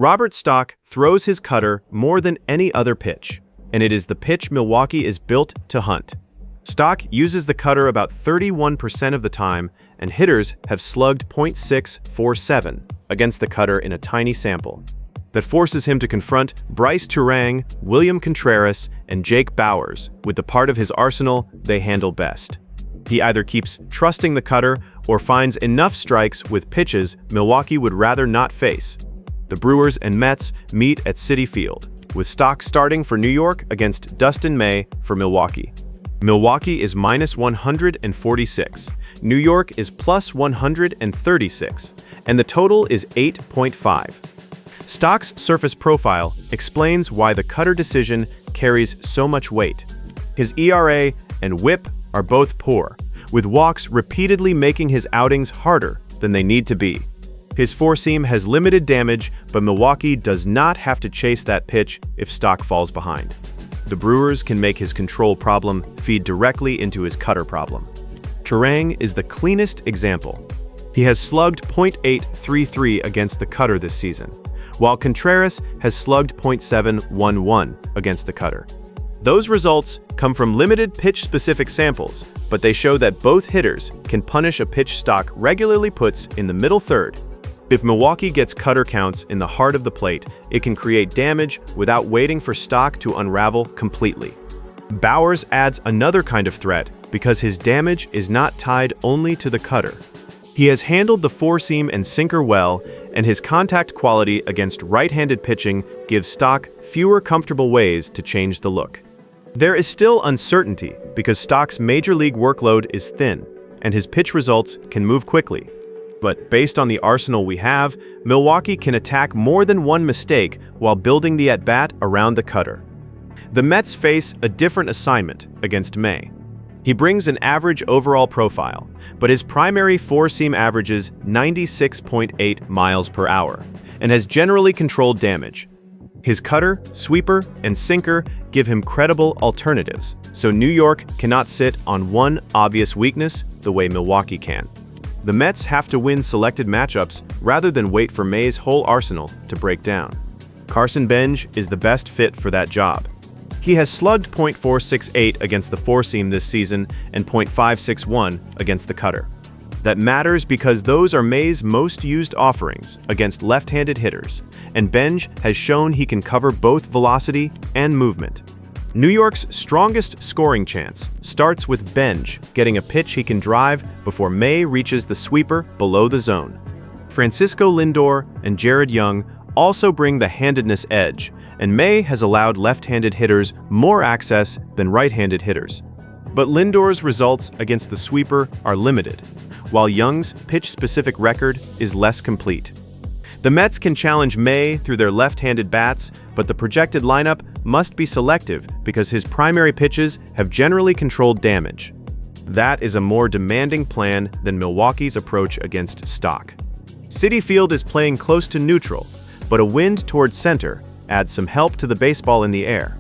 Robert Stock throws his cutter more than any other pitch, and it is the pitch Milwaukee is built to hunt. Stock uses the cutter about 31% of the time, and hitters have slugged .647 against the cutter in a tiny sample. That forces him to confront Brice Turang, William Contreras, and Jake Bauers with the part of his arsenal they handle best. He either keeps trusting the cutter or finds enough strikes with pitches Milwaukee would rather not face. The Brewers and Mets meet at Citi Field, with Stock starting for New York against Dustin May for Milwaukee. Milwaukee is -146, New York is +136, and the total is 8.5. Stock's surface profile explains why the cutter decision carries so much weight. His ERA and WHIP are both poor, with walks repeatedly making his outings harder than they need to be. His four-seam has limited damage, but Milwaukee does not have to chase that pitch if Stock falls behind. The Brewers can make his control problem feed directly into his cutter problem. Turang is the cleanest example. He has slugged .833 against the cutter this season, while Contreras has slugged .711 against the cutter. Those results come from limited pitch-specific samples, but they show that both hitters can punish a pitch Stock regularly puts in the middle third. If Milwaukee gets cutter counts in the heart of the plate, it can create damage without waiting for Stock to unravel completely. Bauers adds another kind of threat because his damage is not tied only to the cutter. He has handled the four-seam and sinker well, and his contact quality against right-handed pitching gives Stock fewer comfortable ways to change the look. There is still uncertainty because Stock's major league workload is thin, and his pitch results can move quickly. But based on the arsenal we have, Milwaukee can attack more than one mistake while building the at-bat around the cutter. The Mets face a different assignment against May. He brings an average overall profile, but his primary four-seam averages 96.8 miles per hour and has generally controlled damage. His cutter, sweeper, and sinker give him credible alternatives, so New York cannot sit on one obvious weakness the way Milwaukee can. The Mets have to win selected matchups rather than wait for May's whole arsenal to break down. Carson Benge is the best fit for that job. He has slugged .468 against the four-seam this season and .561 against the cutter. That matters because those are May's most used offerings against left-handed hitters, and Benge has shown he can cover both velocity and movement. New York's strongest scoring chance starts with Benge getting a pitch he can drive before May reaches the sweeper below the zone. Francisco Lindor and Jared Young also bring the handedness edge, and May has allowed left-handed hitters more access than right-handed hitters. But Lindor's results against the sweeper are limited, while Young's pitch-specific record is less complete. The Mets can challenge May through their left-handed bats, but the projected lineup must be selective because his primary pitches have generally controlled damage. That is a more demanding plan than Milwaukee's approach against Stock. Citi Field is playing close to neutral, but a wind towards center adds some help to the baseball in the air.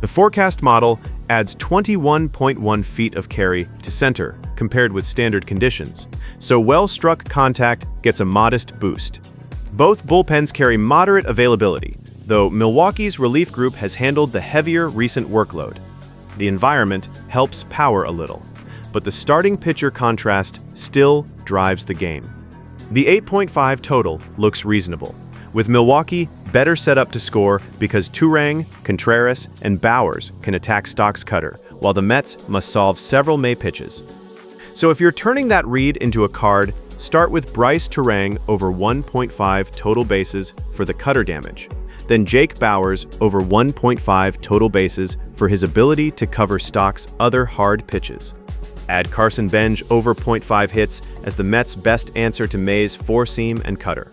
The forecast model adds 21.1 feet of carry to center compared with standard conditions, so well-struck contact gets a modest boost. Both bullpens carry moderate availability, though Milwaukee's relief group has handled the heavier recent workload. The environment helps power a little, but the starting pitcher contrast still drives the game. The 8.5 total looks reasonable, with Milwaukee better set up to score because Turang, Contreras, and Bauers can attack Stock's cutter, while the Mets must solve several May pitches. So if you're turning that read into a card, start with Brice Turang over 1.5 total bases for the cutter damage, then Jake Bauers over 1.5 total bases for his ability to cover Stock's other hard pitches. Add Carson Benge over .5 hits as the Mets' best answer to May's four-seam and cutter.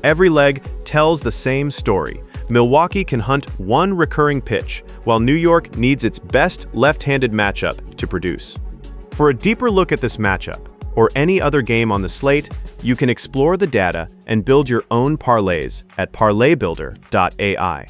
Every leg tells the same story. Milwaukee can hunt one recurring pitch, while New York needs its best left-handed matchup to produce. For a deeper look at this matchup, or any other game on the slate, you can explore the data and build your own parlays at ParlayBuilder.ai.